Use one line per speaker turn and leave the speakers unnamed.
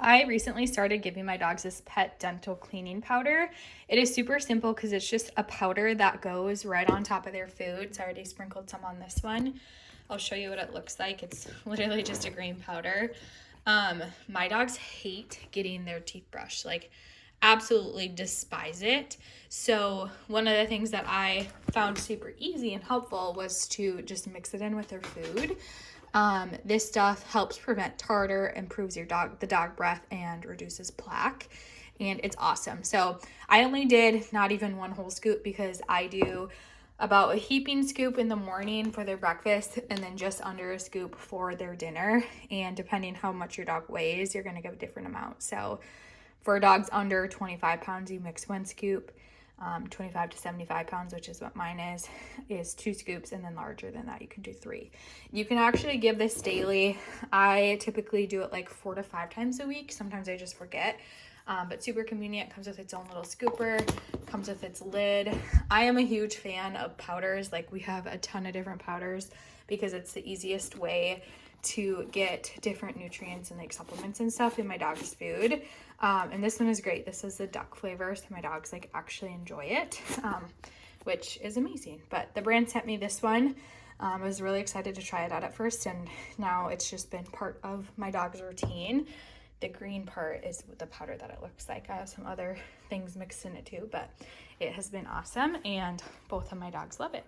I recently started giving my dogs this pet dental cleaning powder. It is super simple because it's just a powder that goes right on top of their foods. I already sprinkled some on this one. I'll show you what it looks like. It's literally just a green powder. My dogs hate getting their teeth brushed, like absolutely despise it. So one of the things that I found super easy and helpful was to just mix it in with their food. This stuff helps prevent tartar, improves the dog breath, and reduces plaque. And it's awesome. So I only did not even one whole scoop because I do about a heaping scoop in the morning for their breakfast and then just under a scoop for their dinner. And depending how much your dog weighs, you're going to give a different amount. So for dogs under 25 pounds, you mix one scoop. 25 to 75 pounds, which is what mine is 2 scoops, and then larger than that, you can do 3. You can actually give this daily. I typically do it like 4 to 5 times a week. Sometimes I just forget, but super convenient. Comes with its own little scooper, comes with its lid. I am a huge fan of powders. Like, we have a ton of different powders because it's the easiest way to get different nutrients and like supplements and stuff in my dog's food. And this one is great. This is the duck flavor, so my dogs like actually enjoy it, which is amazing. But the brand sent me this one. I was really excited to try it out at first, and now it's just been part of my dog's routine. The green part is the powder that it looks like. I have some other things mixed in it too, but it has been awesome, and both of my dogs love it.